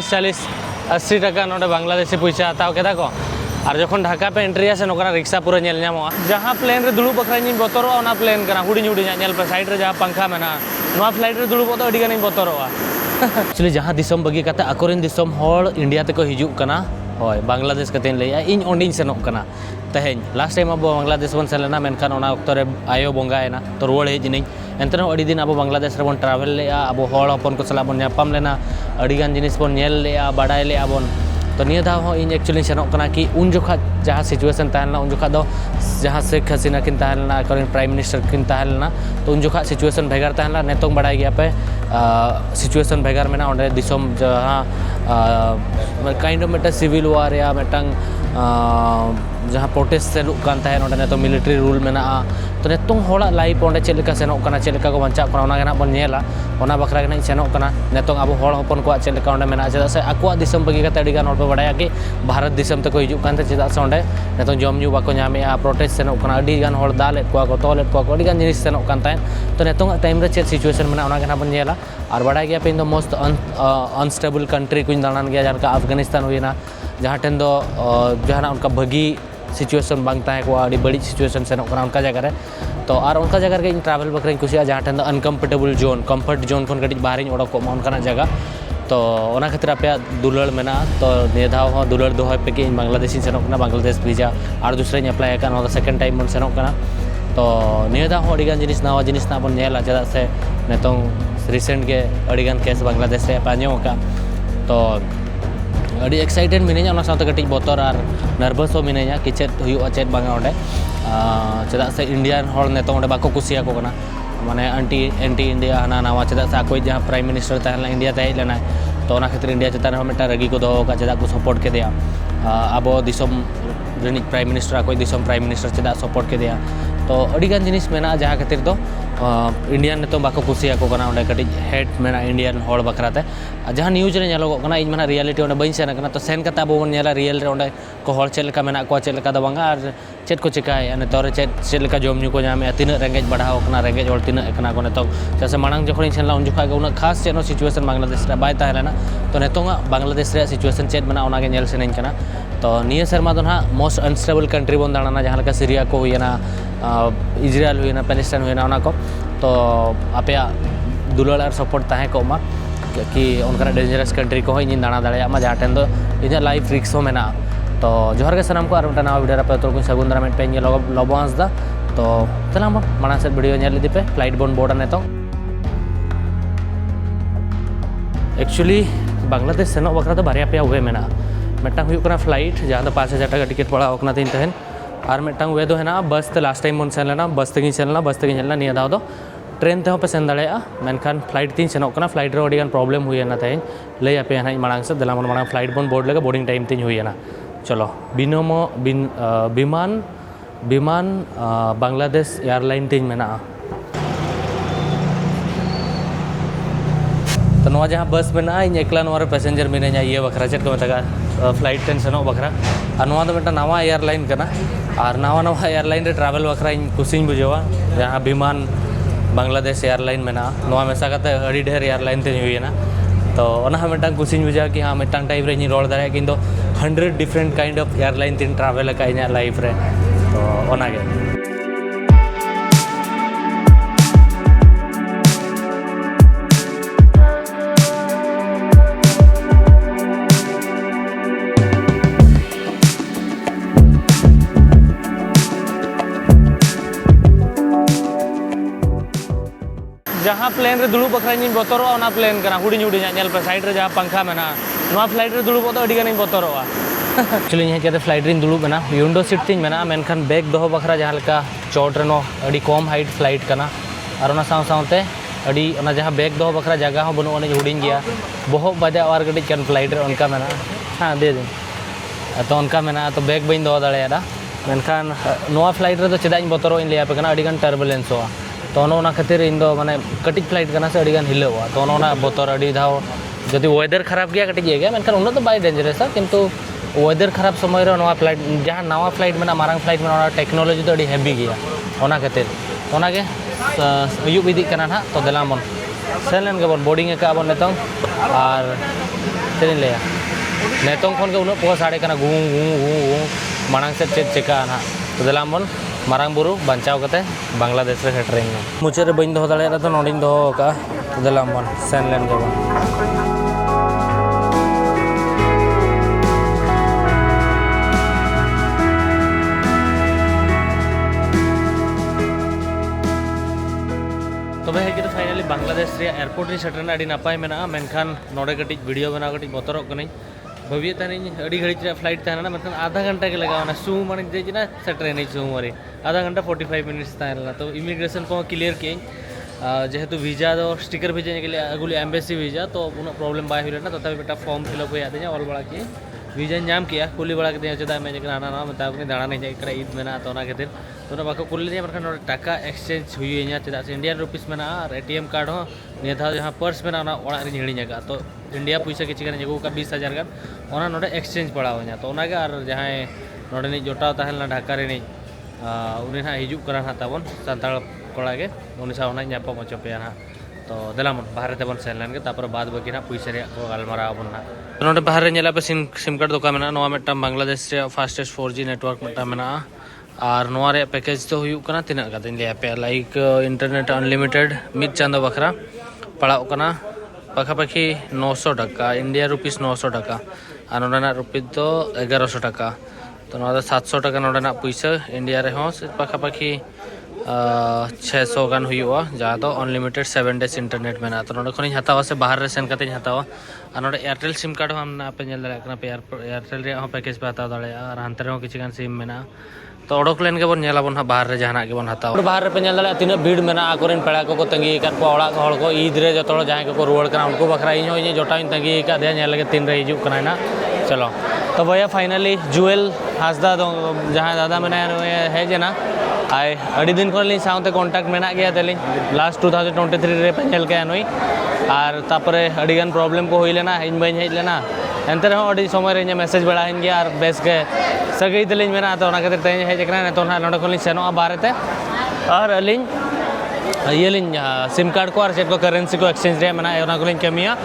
40-80 टाका नोडे बांग्लादेशी पैसा हताव केदा को और जखन ढाका पे एंट्री से नोकरा रिक्शा पूरा नेल ᱧᱟᱢᱚᱜᱼᱟ जहाँ प्लेन रे दुड़ुब बखरा ᱤᱧ बतरोआ ओना प्लेन कना हुडिᱧ हुडिᱧ नेल पे साइड रे जहाँ पंखा मेना नोआ फ्लाइट रे दुड़ुब तो अड़ी गानिᱧ बतरोआ एक्चुअली जहाँ दिसम बगी कते अकोरेन दिसम हॉल इंडिया तक हिजुग कना होय बांग्लादेश कते लैया इन ओंडिñ सेनोग कना तेहेñ लास्ट टाइम अब बांग्लादेश बन सेलेना मेनखान ओना ऑक्तो रे आयो बोंगायना तो रुवाड़ हेजिनिñ एंतनो अड़ी दिन अब बांग्लादेश रे बोन ट्रैवल लेया अब हॉल हपन को सला बोन ᱧᱟᱯᱟᱢ लेना अड़ी गान जिनिस बोन नेल लेया बाडाय लेया बोन तो निया दाव हो इन एक्चुअली सेनोग कना कि उन जोखा जहाँ सिचुएशन ताहलना उन जोखा दो जहाँ शेख हसीना किन ताहलना करेंट प्राइम मिनिस्टर किन ताहलना तो उन जोखा सिचुएशन भेगार ताहलना नेतोंग बाडाय गया पे सिचुएशन भेगार मेना ओंडे दिसोम जहाँ kind of meta civil war या मेटांग जहाँ प्रोटेस्ट सेलुग कान ताहेन ओंडे नेतो मिलिट्री रूल मेना तो नेतोंग होड़ा लाइफ ओंडे चेद लेका सेनोग कना चेद लेका को बंचाव कना ओना गेना बोन नेला ओना बखरा गेना सेनोग कना नेतोंग अब होड़ हपन को चेद लेका ओंडे मेना चेदा से आकुआ दिसम बगी कते अड़ी गान होड़ पे बाडाया कि भारत दिसम तक हिजुग कानते चेदा से ओंडे नेतोंग जम न्यू बाको ᱧᱟᱢᱮᱜᱼᱟ प्रोटेस्ट सेनोग कना अड़ी गान होड़ दालेद को तोलेद को अड़ी गान जिनिस सेनोग कान ताहेन तो नेतोंग टाइम रे चेद सिचुएशन मेना ओना गेना बोन नेला और बाडाय गया पे in the most unstable country को दालान गया जहाँ का अफगानिस्तान हुईना जहाँ टेन दो जहाँ उनका भगी सिचुएशन बांग ताहे को अड़ी बड़ी सिचुएशन सेनोग कना उनका जगह रे तो और उनका जगह रे इन ट्रैवल बकरे कुसिया जहाँ टेन दो अनकम्फर्टेबल जोन कम्फर्ट जोन खन कटी बाहर ओडोक उनका जगह तो ओना खातिर आपे दुलड़ मेना तो निधाव हो दुलड़ दोहय पे कि बांग्लादेशी सेनोग कना बांग्लादेश वीजा और दूसरे अप्लाई का नो सेकंड टाइम बन सेनोग कना तो निधाव हो अड़ीगान जिनिस नवा बन नेला चेदा से नेतोंग रिसेंट के अड़ीगान केस बांग्लादेश रे पांजो का तो अड़ी एक्साइटेड मिनेኛ ओना साथे कटिज बतर और नर्वस हो मिनेኛ कि चेद हुयुआ चेद बांगा ओंडे चेदा से इंडियन हॉल नेतो ओंडे बाको कुसिया को कना माने एंटी इंडिया हना नवा चेदा से कोई जहाँ प्राइम मिनिस्टर ताहला इंडिया ताहे लेना तो ओना खातिर इंडिया चेतान हो मेटा रगी को दोहो का चेदा को सपोर्ट के दिया अब दिसम रिनिज प्राइम मिनिस्टर कोई दिसम प्राइम मिनिस्टर चेदा सपोर्ट के दिया तो अड़ीगान जिनिस मेना जहाँ खातिर तो इंडियन नेतो बाको कुसिया को कना ओंडे कटिज हेड मेना इंडियन हॉल बखराते जहाँ न्यूज रे नेलोगो कना इन माना रियलिटी ओंडे बइन सेन कना तो सेन कता अब बोन नेला रियल रे ओंडे को हॉल चेद लेका मेना को चेद लेका दो बांगा और चेद को चिकाय नेतो रे चेद लेका जम न्यू को ᱧᱟᱢᱮᱜᱼᱟ तिना रेंगेज बढ़ाव कना रेंगेज हॉल तिना कना को नेतो जैसे मांग जखन सेनला उन जोखा उन खास चेनो सिचुएशन बांग्लादेश रे बाय ताहेलेना तो नेतोंगा बांग्लादेश रे सिचुएशन चेद मेना ओना गे नेल सेनेñ कना तो निया शर्मा दो ना मोस्ट अनस्टेबल कंट्री बोन दाना जहाँ लेका सीरिया को हुईना इजराइल हुईना पैलेस्टाइन हुईना ओना को तो आपया दुलड़ और सपोर्ट ताहे को मा कि उनका डेंजरस कंट्री को इन दाना दाड़ा मा जहाँ टेन दो इन लाइफ रिक्स हो मेना तो जोहर के सनम को और नवा वीडियो पे तो सगुन दारा पे लबोंस दा तो चला माना से वीडियो नेल इदी पे फ्लाइट बोन बोर्ड ने तो एक्चुअली बांग्लादेश सेनो बकरा तो बारिया पे वे मेना मेटा हुई कना फ्लाइट जहाँ तो 5000 टाका टिकट पड़ा होकना तीन तहन और मेटांग वे दो है ना बस ते लास्ट टाइम बन सेन लेना बस तेगी सेनला निया दाव दो ट्रेन ते पे सेन दाड़ेया मेनखान फ्लाइट तीन सेनोग कना फ्लाइट रे अड़ीगान प्रॉब्लम हुईना तेहेñ लई आपे हाई मांग से दला मांग फ्लाइट बन बोर्ड लेगा बोर्डिंग टाइम तीन हुईना चलो विमान बांग्लादेश एयरलाइन तीन मेना तो नवा जहाँ बस मेना इन एकला नवा पैसेंजर मिनेኛ ये बखरा चेद को मेता फ्लाइट टेन सेनोग बखरा और नवा तो मेटा नवा एयरलाइन कना और नवा एयरलाइन रे ट्रैवल बखरा इन खुशिñ बुझेवा जहाँ विमान बांग्लादेश एयरलाइन मेना नवा मेसा कते अड़ी ढेर एयरलाइन ते हुईना तो ओना मेटा खुशिñ बुझा कि हाँ मेटा टाइम रे रोड़ दाड़ा कि 100 डिफरेंट काइंड ऑफ एयरलाइन तीन ट्रैवल का इन लाइफ रे तो ओना गे जहाँ प्लेन रे दुड़ुब बखरा बतरोआ ओना प्लेन कना हुडिñ हुडिñ नेल पे साइड रे जहाँ पंखा मेना नवा फ्लाइट रे दुड़ुब तो अड़ी गान बतरोआ एक्चुअली यहाँ चेते फ्लाइट रे दुड़ुब मेना विंडो सीट तीन मेना मेनखान बैग दोहो बखरा जहाँ लेका चौट रे नो अड़ी कम हाइट फ्लाइट कना और ओना साथे अड़ी ओना जहाँ बैग दोहो बखरा जगह हो बनु ओने हुडिñ गया बहुत बजा और कटिज कन फ्लाइट रे उनका मेना हाँ दे दिन तो उनका मेना तो बैग बइन दोहो दाड़ेया मेनखान नवा फ्लाइट रे तो चेदा बतरो इन लिया पे कना अड़ी गान टर्बुलेंस हो तो ओना खातिर इन दो माने कटिज फ्लाइट कना से अड़ीगान हिलावा तो ओना बतर अड़ी धाव जदि वेदर खराब गया कटिज गया मेनखान उन्ना तो बाय डेंजरस किंतु वेदर खराब समय रे नवा फ्लाइट जहाँ नवा फ्लाइट में मारंग फ्लाइट में टेक्नोलॉजी तो अड़ी हेवी गया ओना खातिर ओना गे अयुब इदी कना ना तो देला मन सेन लेन के बोन बोर्डिंग का बोन नेतों और चलिए लिया नेतों खन के उन पोह साड़े कना घूं घूं घूं घूं मांग से चेक चिका ना तो दिलाम बन मारांग बुरु बचाव करते बांग्लादेश रे सेटरिंग मुचाद रे बइन दो दाड़े तो नोडिन दो का तो दिलाम बन सेन लेन के बन तबे हेगे तो फाइनली बांग्लादेश रे एयरपोर्ट रे सेटरना अडी नापाय मेना मेनखान नोडे कटी वीडियो बना कटी बोतरोक कनी भविय तानी अडी घड़ी रे फ्लाइट ताना मेनखान आधा घंटा के लगावना सू माने जेजना सेटरेनी सू मरे आधा घंटा 45 मिनट्स ताना तो इमिग्रेशन को क्लियर के जेहेतु वीजा दो स्टिकर भेजने के लिए अगुली एम्बेसी वीजा तो उन प्रॉब्लम बाय हुई ना तथा बेटा फॉर्म फिलअप हुआ आते ऑल बड़ा किए वीजा नाम किया कुली बड़ा के चेदा मैं आना ना मतलब दाड़ा नहीं जाए ईद में तो खातिर तो बाको कुली टाका एक्सचेंज हुई चेदा से इंडियन रुपीस में और एटीएम कार्ड हो निधा जहाँ पर्स में हिड़ीगा तो इंडिया पैसा किसी अगू का 20,000 गान नोडे एक्सचेंज पड़ा तो और जहाँ नोडे जोटाव तहलना ढाका रे उन्हें ना हिजुकना ना तबन सानताड़ कड़ा के उन साथ नापम चपे ना तो दिलाम बाहर तेबन सेन लेन के तापर बाद बाकी ना पैसा को गलमारा बन ना तो नोडे बाहर रे पे सिम कार्ड दोका में नोआ मेटा बांग्लादेश रे फास्टेस्ट 4G नेटवर्क मेटा में और नोआ रे पैकेज तो हुई कना तिना काते लिया पे like internet unlimited mid Chando बखरा पड़ाव कना पाखापाखि 900 टाका इंडिया रुपीस 900 टाका और नोडे रुपीस तो 1100 टाका तो नोआ 700 टाका नोडे पैसा इंडिया रे हो पाखापाखि 600 गान हुआ जहाँ तो अनलिमिटेड 7 डेज इंटरनेट में तो नोडे खन हतावा से बाहर रे सेन काते हतावा और नोडे एयरटेल सिम कार्ड हम पे पे एयरटेल रे पैकेज पे हताव दाड़े और हानते रे किसी गान सिम में तो ओडोक लेन के बन नेलाबन बाहर रे जहाना के बन हताव बाहर रे पे नेल दाड़े तीना भीड़ में आकोरेन पेड़ा को तंगी कर को ओड़ा हड़ को ईद रे जतो जहां को रुवाड़ कना उनको बखरा इन जोटा तंगी का दे नेल के तीन रे हिजू कना ना चलो तो भैया फाइनली जुएल हासदा जहाँ दादा मैंने है जना आए अड़ी दिन को साथ कॉन्टैक्ट में गया तेली लास्ट 2023 रे पेल के नई और तापरे अड़ीगान प्रॉब्लम को हुई लेना इन बी हज लेना एनते अड़ी समय रे मैसेज बड़ाइन गया और बेस के सगई तलिंग मेना तो खातिर तेज हजना नित ना खन सेनोगा बाहरते और अलिंग ये सिम कार्ड को और चेक को करेंसी को एक्सचेंज रे मेना को कमिया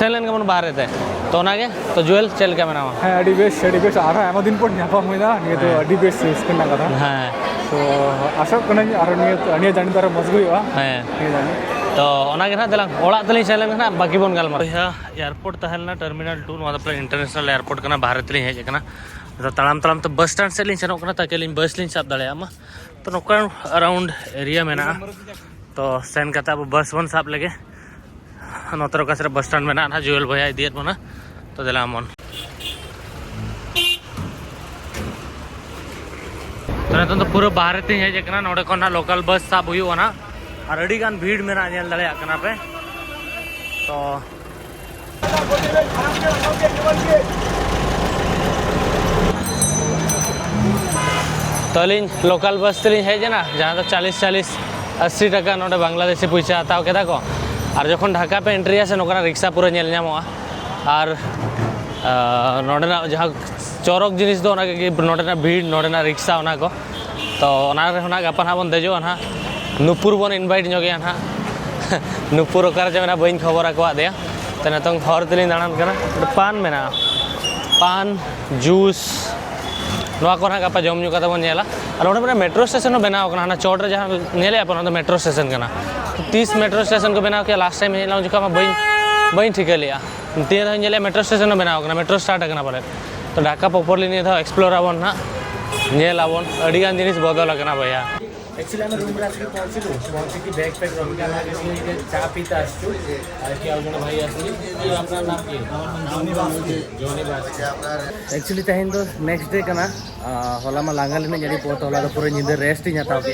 सेन लेन के बाहरते तो जुएल चल क्या मेना हाँ अड़ी बेस और आयमा दिन पर नापाम हुईना निये तो अड़ी बेस इसकना कथा हाँ तो आशा कना और निये जानी तारा मजबूत हुआ हाँ तो ना दिला ओड़ा तली सेन लेना बाकी बन गल एयरपोर्ट तहलना टर्मिनल 2 मतलब इंटरनेशनल एयरपोर्ट करना भारत ली हजना तो तड़ाम तड़ाम तो बस स्टैंड से सेनों ताकि बस ली साब दाड़ा तो नौका अराउंड एरिया में तो सेन करते अब बस बन साब लगे नोतर का बस स्टैंड में ना जुएल भैया इदियत बना तो दिला मन तो नित तो पूरा बाहर तीन हजना नोडे को लोकल बस साब हुआ और अड़ी गान भीड़ में नेल दाड़ा पे तो अलिंग लोकल बस तली हजना जहाँ तो 40-80 टाका नोडे बांग्लादेशी पैसा हताव केदा को और जखन ढाका पे एंट्री आसे नोकरा रिक्शा पूरा नेल ᱧᱟᱢᱚᱜᱼᱟ और नोडेना जहाँ चौरक जिनिस दो नोडेना भीड़ नोडेना रिक्शा ओना को तो ओना रे होना गापा ना बन देजो ना नुपुर बन इनवाइट जोगे ना नुपुर ओकर जे मेना बइन खबर आकवा दे तो नतंग हर तली दाड़ान कना पान मेना पान जूस नवा को गापा जम ᱧᱩ कता बन नेला और नोडे मेट्रो स्टेशन बनाव कना ना चौड़ रे जहाँ नेले अपन मेट्रो स्टेशन कना 30 मेट्रो स्टेशन को बनाव के लास्ट टाइम हेला जो बइन ठीक लिया तीन मेट्रो स्टेशन बनाव मेट्रो स्टार्ट करना पड़े तो ढाका प्रॉपरली नहीं था एक्सप्लोर आबन ना नेलाबन अड़ीगान जिनिस बदल भैया एक्चुअली आम रूम आसिक पहुँचलु बैग पैक रखा चा पीता आसुन भाई आसना नाम एक्चुअली तेहन तो नेक्स्ट डे करना हला मा लांगा लेना जड़ी पोत हला पूरा निंदा रेस्ट ही हताव के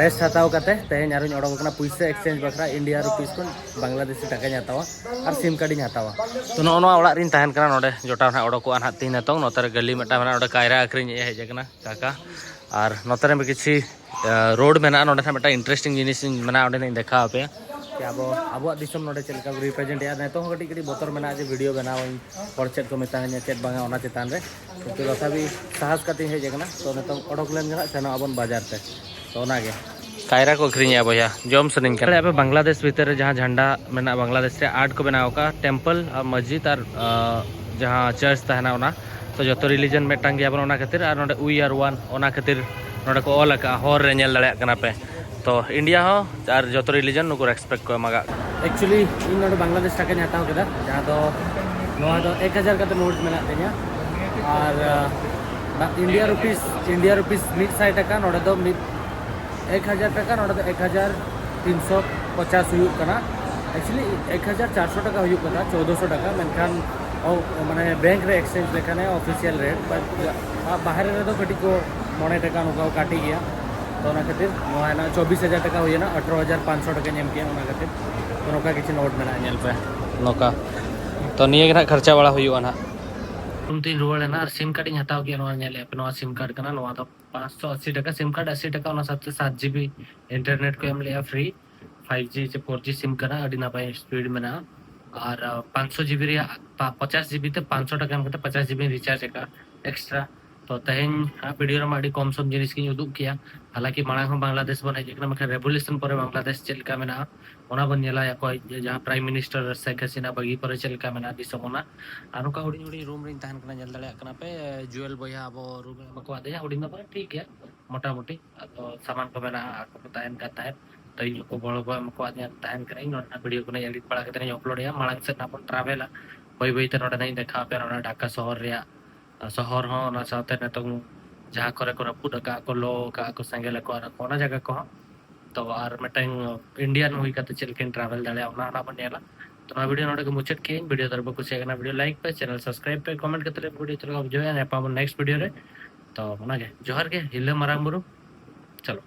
रेस्ट हताव करते तेहन आरो ओडोकना पैसा एक्सचेंज बखरा इंडिया रुपीस को बांग्लादेशी टाका हतावा और सिम कार्ड हतावा तो नोना ओड़ा रिन तहन कना नोडे जोटा ना ओडोको आन तीन नतो नोतर गली मेटा मेना ओडे कायरा आखरिन हेजना काका और नोतर में किसी रोड में ना मेटा इंटरेस्टिंग जिनिस मेना ओडे देखा पे कि अब अब दिसम नोडे चलका रिप्रेजेंट या नेतो कटी कटी बोतर में जे वीडियो बनाव और चेक को मेता चेक बांगा ओना चेतान रे तो तथा भी साहस कते हेजना तो नेतो ओडोक लेन सेनो अबन बाजार ते तो ओना गे कायरा को अखरीया भैया जम सनिंग कर पे बांग्लादेश भीतर जहाँ झंडा मेना बांग्लादेश से आर्ट को बनाव का टेम्पल और मस्जिद और जहाँ चर्च तहना ओना तो जो रिलीजन मेटांग गया बन ओना खातिर और नोडे वी आर वन ओना खातिर नोडे को ऑल का हॉर रे नेल दड़े कना पे तो इंडिया हो और जो रिलीजन नुको रेस्पेक्ट को एमागा एक्चुअली इन नोडे बांग्लादेश टाके हताव केदा जहाँ तो नोआ तो 1000 का नोट मेना ते냐 और इंडिया रुपीस 100 टका नोडे तो 1000 टका नोडे तो 1350 हुई कना एक्चुअली 1400 टका हुई कना 1400 टका मेनखान माने बैंक रे एक्सचेंज लेखाने ऑफिशियल रेट बट बाहर रे तो कटी को 9 टका नुका काटी गया तो ना खातिर नोआ ना 24000 टका हुई ना 18500 टका नेम के ना खातिर तो नोका किछि नोट मेना नेल पे नोका तो निये के खर्चा वाला हुई ना तुम तीन रुआल ना सिम कार्ड हताव के नोआ नेले पे नोआ सिम कार्ड कना नोआ तो 580 टका सिम कार्ड 80 टका ना 7 GB इंटरनेट को हम लिया फ्री 5G से 4G सिम करा अड़ी ना पाए स्पीड में ना और 500 GB रे 50 GB ते 500 टका हम 50 GB रिचार्ज का एक्स्ट्रा तो तहेन वीडियो रे माडी कम सम जिनिस की उदुक किया हालांकि मांग हम बांग्लादेश बने जेकना में रेवोल्यूशन पर बांग्लादेश चलका में ना ओना बन नेला या कोई जहां प्राइम मिनिस्टर शेख हसीना बगी पर चलका में ना दिसम ओना आरो का हुडी हुडी रूम रे तहन कना जल दले कना पे जुएल बया अब रूम में मको आदे हुडी ना पर ठीक है मोटा मोटी तो सामान को मेना को तहन करता है तो इन को बड़ो बड़ मको आदे तहन करे नोना वीडियो को एडिट पड़ा के तने अपलोड या मांग से अपन ट्रैवल बई बई ते नोडा नहीं देखा पे नोडा ढाका शहर रे शहर हो ना साथे ने तो जहाँ करे को रपुट का को लो का को संगे ले को कोना जगह को तो आर मटंग इंडियन हुई का तो चल के ट्रैवल दले ओना ना बनेला तो ना वीडियो नोडे को मुचट के वीडियो दरबो कुछ ना वीडियो लाइक पे चैनल सब्सक्राइब पे कमेंट करते वीडियो चलो जो है नेक्स्ट वीडियो रे तो ओना के जोहर के हिले मरांग बुरु चलो।